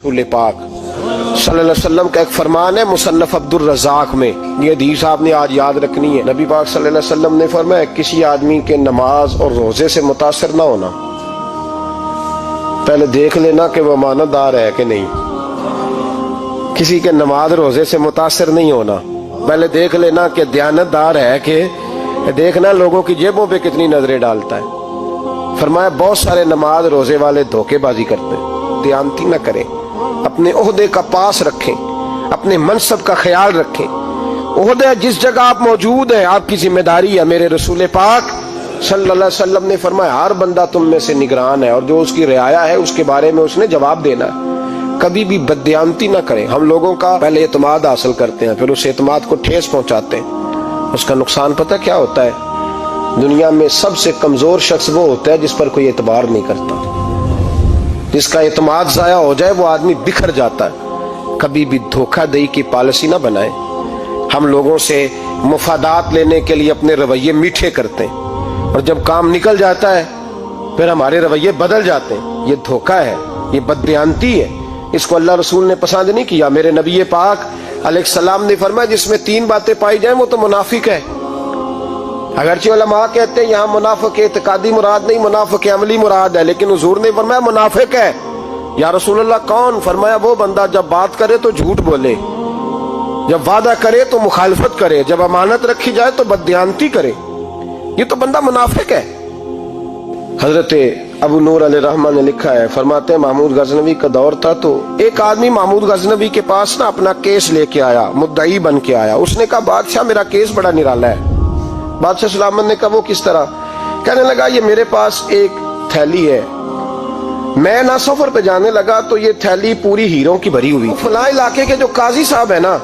रसूल पाक सल्लल्लाहु अलैहि वसल्लम का एक फरमान है मुसन्नफ अब्दुल रज़ाक में, ये हदीस आपने आज याद रखनी है। नबी पाक सल्लल्लाहु अलैहि वसल्लम ने फरमाया किसी आदमी के नमाज और रोजे से मुतासर ना होना, पहले देख लेना कि वो अमानतदार है कि नहीं। किसी के नमाज रोजे से मुतासर नहीं होना, पहले देख लेना कि दयानतदार है कि, देखना लोगों की जेबों पे कितनी नजरें डालता है। फरमाया बहुत सारे नमाज रोजे वाले धोखेबाजी करते हैं, दयानती न करें, अपने ओहदे का पास रखें, अपने मनसब का ख्याल रखें। ओहदे जिस जगह आप मौजूद हैं आपकी जिम्मेदारी है। मेरे रसूल पाक सल्लल्लाहु अलैहि वसल्लम ने फरमाया हर बंदा तुम में से निगरान है और जो उसकी रियाया है उसके बारे में उसने जवाब देना है। कभी भी बददयानती ना करें। हम लोगों का पहले एतमाद हासिल करते हैं, फिर उस एतमाद को ठेस पहुंचाते हैं। उसका नुकसान पता क्या होता है? दुनिया में सबसे कमजोर शख्स वो होता है जिस पर कोई एतबार नहीं करता। जिसका एतमाद जाया हो जाए वो आदमी बिखर जाता है। कभी भी धोखाधड़ी की पॉलिसी ना बनाए। हम लोगों से मुफादात लेने के लिए अपने रवैये मीठे करते हैं और जब काम निकल जाता है फिर हमारे रवैये बदल जाते हैं। ये धोखा है, ये बदबयानती है। इसको अल्लाह रसूल ने पसंद नहीं किया। मेरे नबी पाक अलैहिस्सलाम ने फरमाया जिसमें तीन बातें पाई जाए वो तो मुनाफिक है। अगरचे उलमा कहते हैं यहाँ मुनाफिक इत्कादी मुराद नहीं, मुनाफिक अमली मुराद है, लेकिन हुजूर ने फरमाया मुनाफिक है। या रसूलुल्लाह कौन? फरमाया वो बंदा जब बात करे तो झूठ बोले, जब वादा करे तो मुखालफत करे, जब अमानत रखी जाए तो बददयानती करे। ये तो बंदा मुनाफिक है। हजरत अबू नूर अलैहिर्रहमान ने लिखा है, फरमाते हैं महमूद गजनवी का दौर था तो एक आदमी महमूद गजनवी के पास ना अपना केस लेके आया, मुद्दई बन के आया। उसने कहा बादशाह मेरा केस बड़ा निराला है। बादशाह सलामत ने कहा वो किस तरह? कहने लगा ये मेरे पास एक थैली है, मैं ना सफर पे जाने लगा तो ये थैली पूरी हीरों की भरी हुई। फलां इलाके के जो काजी साहब है ना,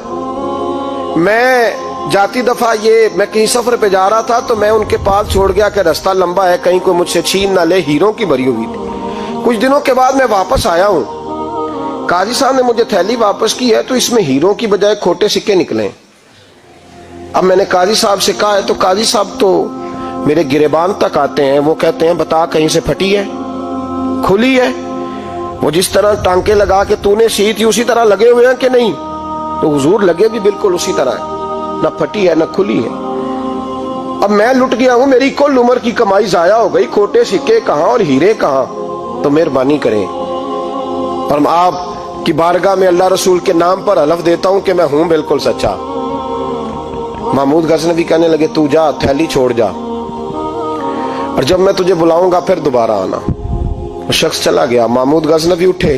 मैं जाती दफा मैं कहीं सफर पे जा रहा था तो मैं उनके पास छोड़ गया कि रास्ता लंबा है, कहीं कोई मुझसे छीन ना ले, हीरों की भरी हुई थी। कुछ दिनों के बाद मैं वापस आया हूँ, काजी साहब ने मुझे थैली वापस की है तो इसमें हीरों की बजाय खोटे सिक्के निकले। अब मैंने काजी साहब से कहा है तो काजी साहब तो मेरे गिरेबान तक आते हैं, वो कहते हैं बता कहीं से फटी है, खुली है? वो जिस तरह टांके लगा के तूने सी थी उसी तरह लगे हुए हैं कि नहीं? तो हुजूर लगे भी बिल्कुल उसी तरह है, ना फटी है ना खुली है। अब मैं लुट गया हूं, मेरी कुल उम्र की कमाई जाया हो गई, खोटे सिक्के कहां और हीरे कहां? तो मेहरबानी करें और आप की बारगाह में अल्लाह रसूल के नाम पर हलफ देता हूं कि मैं हूं बिल्कुल सच्चा। महमूद गजनवी कहने लगे तू जा, थैली छोड़ जा और जब मैं तुझे बुलाऊंगा फिर दोबारा आना। वो शख्स चला गया। महमूद गजनवी उठे,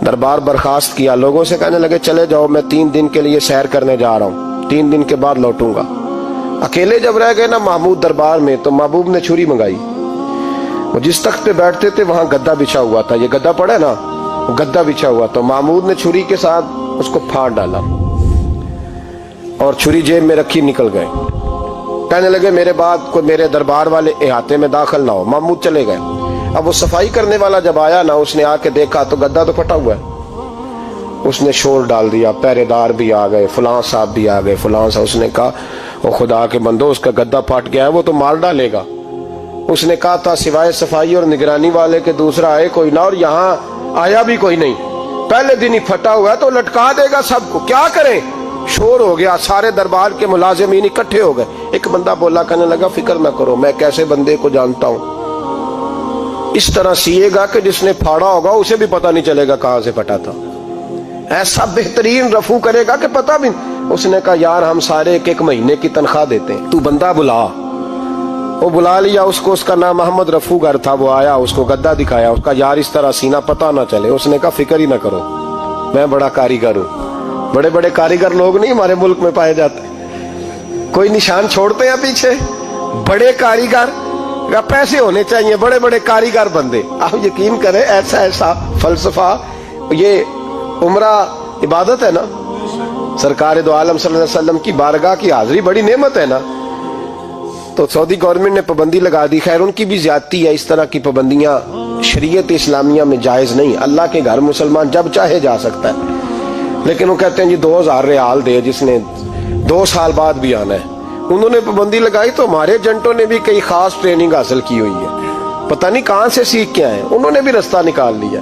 दरबार बर्खास्त किया, लोगों से कहने लगे चले जाओ, मैं 3 दिन के लिए सैर करने जा रहा हूँ, 3 दिन के बाद लौटूंगा। अकेले जब रह गए ना महमूद दरबार में तो महबूब ने छुरी मंगाई। वो जिस तख्त पे बैठते थे वहां गद्दा बिछा हुआ था, ये गद्दा पड़ा ना, वो गद्दा बिछा हुआ, तो महमूद ने छुरी के साथ उसको फाड़ डाला और छुरी जेब में रखी निकल गए। कहने लगे मेरे बाद कोई मेरे दरबार वाले इहाते में दाखिल ना हो। महमूद चले गए। अब वो सफाई करने वाला जब आया ना, उसने आके देखा तो गद्दा तो फटा हुआ है। उसने शोर डाल दिया, पहरेदार भी आ गए, फलां साहब भी आ गए, फलां साहब। उसने कहा वो खुदा के बंदो उसका गद्दा फट गया है, वो तो मार डालेगा। उसने कहा था सिवाय सफाई और निगरानी वाले के दूसरा आए कोई ना, और यहाँ आया भी कोई नहीं, पहले दिन ही फटा हुआ है तो लटका देगा सबको, क्या करें? शोर हो गया, सारे दरबार के मुलाजिमीन इकट्ठे हो गए। एक बंदा बोला, कहने लगा फिक्र ना करो, मैं कैसे बंदे को जानता हूं, इस तरह सिएगा कि जिसने फाड़ा होगा उसे भी पता नहीं चलेगा कहां से फटा था। ऐसा बेहतरीन रफू करेगा कि पता भी। उसने कहा यार हम सारे एक महीने की तनख्वाह देते हैं, तू बंदा बुला। वो बुला लिया उसको, उसका नाम मोहम्मद रफूगर था। वो आया, उसको गद्दा दिखाया, उसका यार इस तरह सीना पता ना चले। उसने कहा फिक्र ही ना करो, मैं बड़ा कारीगर हूं। बड़े बड़े कारीगर लोग नहीं हमारे मुल्क में पाए जाते, कोई निशान छोड़ते हैं पीछे? बड़े कारीगर या पैसे होने चाहिए, बड़े बड़े कारीगर बंदे। आप यकीन करें ऐसा ऐसा फलसफा, ये उम्रा इबादत है ना, सरकार दो आलम सल्लल्लाहु अलैहि वसल्लम की बारगाह की हाजिरी बड़ी नेमत है ना। तो सऊदी गवर्नमेंट ने पाबंदी लगा दी, खैर उनकी भी ज्यादती है। इस तरह की पाबंदियां शरीयत इस्लामिया में जायज नहीं। अल्लाह के घर मुसलमान जब चाहे जा सकता है, लेकिन वो कहते हैं जी 2000 रियाल दे जिसने 2 साल बाद भी आना है। उन्होंने पाबंदी लगाई तो हमारे एजेंटों ने भी कई खास ट्रेनिंग हासिल की हुई है, पता नहीं कहां से सीख के आए, उन्होंने भी रास्ता निकाल लिया।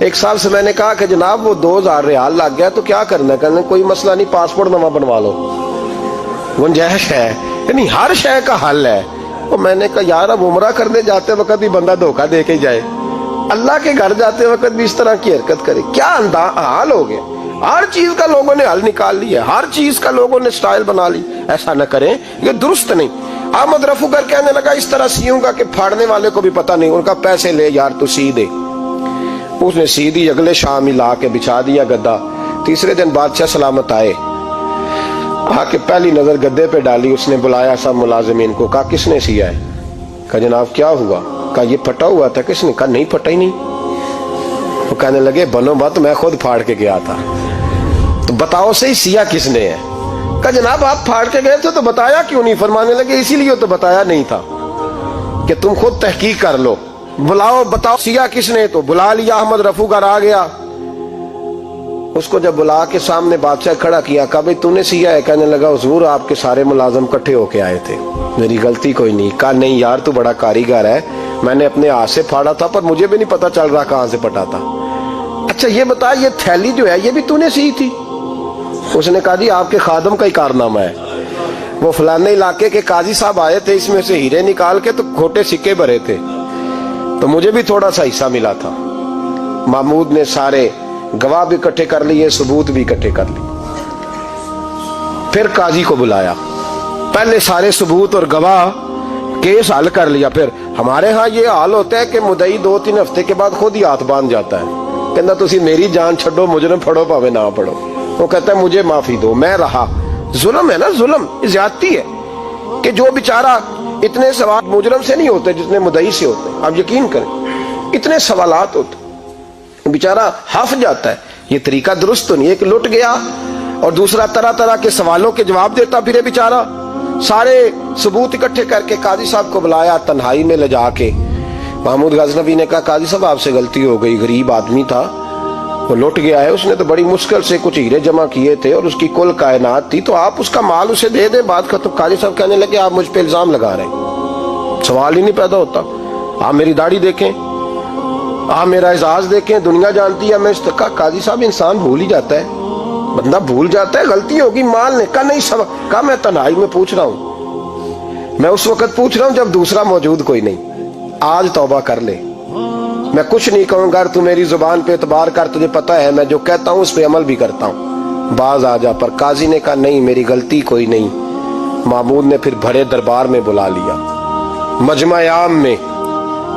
एक साल से मैंने कहा कि जनाब वो 2000 रियाल लग गया तो क्या करना है? कहने कोई मसला नहीं, पासपोर्ट नवा बनवा लो, गुंजाइश है। यानी हर शय का हल है। तो मैंने कहा यार अब उमरा करने जाते वक्त भी बंदा धोखा दे के जाए, अल्लाह के घर जाते वक्त भी इस तरह की हरकत करे, क्या हाल हो गया। हर चीज का लोगों ने हल निकाल लिया, हर चीज का लोगों ने स्टाइल बना ली। ऐसा न करें, ये दुरुस्त नहीं। अहमद रफूगर कहने लगा इस तरह सीऊंगा कि फाड़ने वाले को भी पता नहीं। उनका पैसे ले यार तू सी दे। उसने सी दी, अगले शाम ही ला के बिछा दिया गद्दा। तीसरे दिन बादशाह सलामत आए, आके पहली नजर गद्दे पे डाली। उसने बुलाया सब मुलाजिमीन को, कहा किसने सिया है? कहा जनाब क्या हुआ? कहा ये फटा हुआ था। किसने? कहा नहीं फटा ही नहीं। वो कहने लगे बनो मत, मैं खुद फाड़ के गया था। तो बताओ सही सिया किसने है? कहा जनाब आप फाड़ के गए थे तो बताया क्यों नहीं? फरमाने लगे इसीलिए तो बताया नहीं था कि तुम खुद तहकीक कर लो, बुलाओ बताओ सिया किसने। तो बुला लिया, अहमद रफूगर आ गया। उसको जब बुला के सामने बादशाह खड़ा किया, कहा भाई तूने सिया है? कहने लगा हुजूर आपके सारे मुलाजम इकट्ठे होके आए थे, मेरी गलती कोई नहीं। कहा नहीं यार तू बड़ा कारीगर है, मैंने अपने हाथ से फाड़ा था पर मुझे भी नहीं पता चल रहा कहां से फटा था। अच्छा ये बता ये थैली जो है ये भी तूने सी थी? उसने कहा जी आपके खादम का ही कारनामा है, वो फलाने इलाके के काजी साहब आए थे, इसमें से हीरे निकाल के तो खोटे सिक्के भरे थे, तो मुझे भी थोड़ा सा हिस्सा मिला था। महमूद ने सारे गवाह भी इकट्ठे कर लिए, सबूत भी इकट्ठे कर लिए। फिर काजी को बुलाया, पहले सारे सबूत और गवाह केस हल कर लिया। फिर हमारे यहाँ ये हाल होता है कि मुदई 2-3 हफ्ते के बाद खुद ही हाथ बांध जाता है, कहता तुसी मेरी जान छड़ो, मुजरिम फड़ो भावे ना पड़ो। वो कहता है मुझे माफी दो, मैं रहा। जुल्म है ना, जुल्म ज्यादती है कि जो बेचारा इतने सवाल मुजरिम से नहीं होते जितने मुदई से होते। आप यकीन करें इतने सवालात होते, बेचारा हफ जाता है। ये तरीका दुरुस्त तो नहीं है कि लुट गया और दूसरा तरह तरह के सवालों के जवाब देता फिरे बेचारा। सारे सबूत इकट्ठे करके काजी साहब को बुलाया, तन्हाई में ले जाके महमूद गजनवी ने कहा काजी साहब आपसे गलती हो गई, गरीब आदमी था, वो लुट गया है, उसने तो बड़ी मुश्किल से कुछ हीरे जमा किए थे और उसकी कुल कायनात थी, तो आप उसका माल उसे दे दें, बात खत्म। काजी साहब कहने लगे आप मुझ पे इल्जाम लगा रहे हैं, सवाल ही नहीं पैदा होता। आप मेरी दाढ़ी देखें, आप मेरा एजाज देखें, दुनिया जानती है मैं कहा काजी साहब इंसान भूल ही जाता है, बंदा भूल जाता है, गलती होगी माल ने। कहा नहीं सब, कहा मैं तन्हाई में पूछ रहा हूं, मैं उस वक्त पूछ रहा हूं जब दूसरा मौजूद कोई नहीं, आज तौबा कर ले, मैं कुछ नहीं कहूंगा, तू मेरी जुबान पे एतबार कर, तुझे पता है मैं जो कहता हूं उस पे अमल भी करता हूं, बाज आ जा। पर काजी ने कहा नहीं मेरी गलती कोई नहीं। महमूद ने फिर भरे दरबार में बुला लिया, मजमा आम में।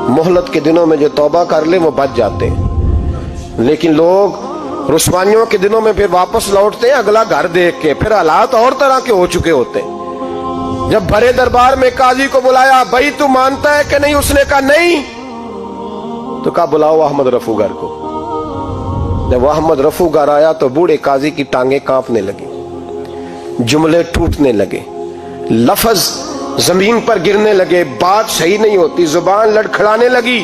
मोहलत के दिनों में जो तौबा कर ले वो बच जाते हैं, लेकिन लोग रुस्वानियों के दिनों में फिर वापस लौटते हैं अगला घर देख के, फिर हालात और तरह के हो चुके होते हैं। जब भरे दरबार में काजी को बुलाया, भाई तू मानता है कि नहीं? उसने कहा नहीं। तो कहा बुलाओ अहमद रफूगर को। जब अहमद रफूगर आया तो बूढ़े काजी की टांगे कांपने लगी, जुमले टूटने लगे, लफ्ज जमीन पर गिरने लगे, बात सही नहीं होती, जुबान लड़खड़ाने लगी।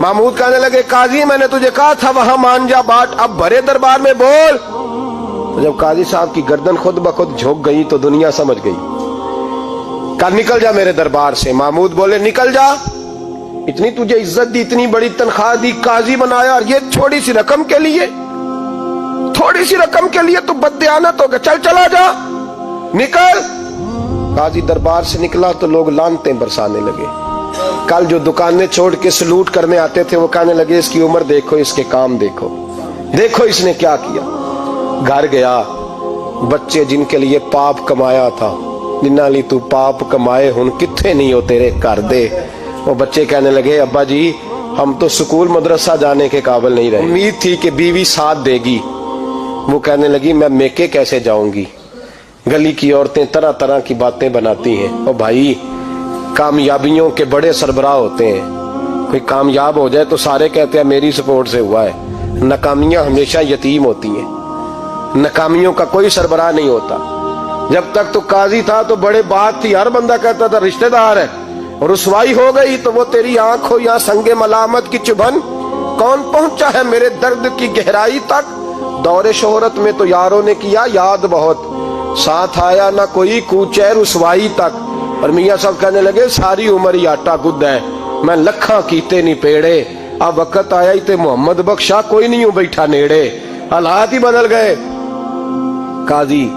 महमूद कहने लगे काजी मैंने तुझे कहा था वहां मान जा बात, अब भरे दरबार में बोल। तो जब काजी साहब की गर्दन खुद ब खुद झुक गई तो दुनिया समझ गई। कहा निकल जा मेरे दरबार से। महमूद बोले निकल जा, इतनी तुझे इज्जत दी, इतनी बड़ी तनख्वाह दी, काजी बनाया, और ये थोड़ी सी रकम के लिए, थोड़ी सी रकम के लिए तू बददियानत हो गया, चल चला जा, निकल। काजी दरबार से निकला तो लोग लानतें बरसाने लगे। कल जो दुकानें छोड़ के सलूट करने आते थे वो कहने लगे इसकी उम्र देखो, इसके काम देखो, देखो इसने क्या किया। घर गया, बच्चे जिनके लिए पाप कमाया था, जिन्ना ली तू पाप कमाए हुन किथे नहीं हो तेरे घर दे। वो बच्चे कहने लगे अब्बा जी हम तो स्कूल मदरसा जाने के काबिल नहीं रहे, उम्मीद थी कि बीवी साथ देगी। वो कहने लगी मैं मेके कैसे जाऊंगी, गली की औरतें तरह तरह की बातें बनाती हैं। और भाई कामयाबियों के बड़े सरबराह होते हैं, कोई कामयाब हो जाए तो सारे कहते हैं मेरी सपोर्ट से हुआ है। नाकामियां हमेशा यतीम होती हैं, नाकामियों का कोई सरबराह नहीं होता। जब तक तो काजी था तो बड़े बात थी, हर बंदा कहता था रिश्तेदार है, और रुसवाई हो गई तो वो तेरी आंख हो या संगे मलामत की चुभन। कौन पहुंचा है मेरे दर्द की गहराई तक, दौरे शोहरत में तो यारों ने किया याद बहुत, साथ आया ना कोई कूचे रुसवाई तक। और मियाँ साहब कहने लगे सारी उम्र ही आटा गुद है, मैं लखा कीते नहीं पेड़े, اب وقت آیا ہی تے محمد بخشا کوئی نہیں ہوں بیٹھا نیڑے، حالات ہی بدل گئے۔ قاضی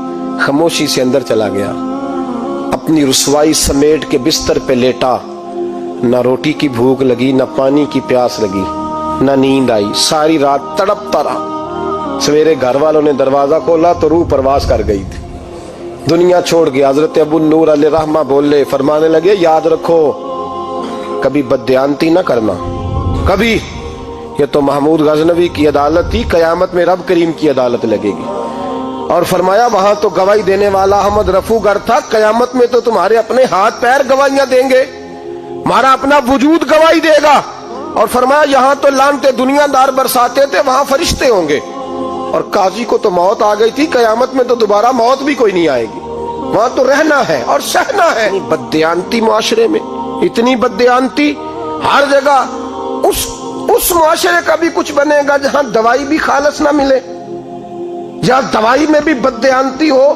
خاموشی سے اندر چلا گیا، اپنی رسوائی سمیٹ کے بستر پہ لیٹا، نہ روٹی کی بھوک لگی، نہ پانی کی پیاس لگی، نہ نیند آئی، ساری رات تڑپتا رہا۔ سویرے گھر والوں نے دروازہ کھولا تو روح پرواز کر گئی تھی، دنیا چھوڑ گیا۔ حضرت ابو نور علیہ رحمہ بولے، فرمانے لگے یاد رکھو کبھی بددیانتی نہ کرنا، کبھی۔ یہ تو محمود غزنوی کی عدالت تھی، قیامت میں رب کریم کی عدالت لگے گی۔ اور فرمایا وہاں تو گواہی دینے والا احمد رفو گر تھا، قیامت میں تو تمہارے اپنے ہاتھ پیر گواہیاں دیں گے، ہمارا اپنا وجود گواہی دے گا۔ اور فرمایا یہاں تو لانتے دنیا دار برساتے تھے، وہاں فرشتے ہوں گے۔ اور قاضی کو تو موت آ گئی تھی، قیامت میں تو دوبارہ موت بھی کوئی نہیں آئے گی، وہاں تو رہنا ہے اور سہنا ہے۔ بددیانتی معاشرے میں، اتنی بددیانتی ہر جگہ۔ اس معاشرے کا بھی کچھ بنے گا جہاں دوائی بھی خالص نہ ملے، جہاں دوائی میں بھی بددیانتی ہو۔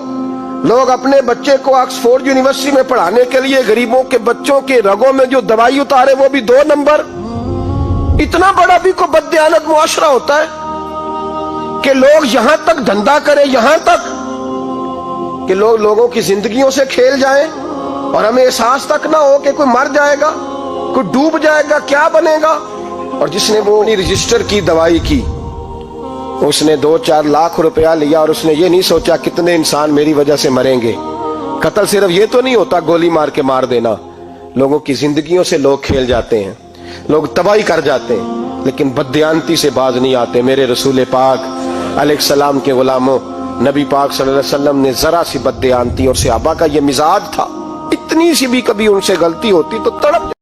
لوگ اپنے بچے کو آکسفورڈ یونیورسٹی میں پڑھانے کے لیے غریبوں کے بچوں کے رگوں میں جو دوائی اتارے وہ بھی 2 نمبر۔ اتنا بڑا بھی کوئی بددیانت معاشرہ ہوتا ہے کہ لوگ یہاں تک دھندا کریں، یہاں تک کہ لوگ لوگوں کی زندگیوں سے کھیل جائیں اور ہمیں احساس تک نہ ہو کہ کوئی مر جائے گا، کوئی ڈوب جائے گا، کیا بنے گا۔ اور جس نے وہ رجسٹر کی دوائی کی، اس نے 2-4 لاکھ روپیہ لیا اور اس نے یہ نہیں سوچا کتنے انسان میری وجہ سے مریں گے۔ قتل صرف یہ تو نہیں ہوتا گولی مار کے مار دینا، لوگوں کی زندگیوں سے لوگ کھیل جاتے ہیں، لوگ تباہی کر جاتے ہیں، لیکن بددیانتی سے باز نہیں آتے۔ میرے رسول پاک علیہ السلام کے غلاموں، نبی پاک صلی اللہ علیہ وسلم نے ذرا سی بددیانتی، اور صحابہ کا یہ مزاج تھا، اتنی سی بھی کبھی ان سے غلطی ہوتی تو تڑپ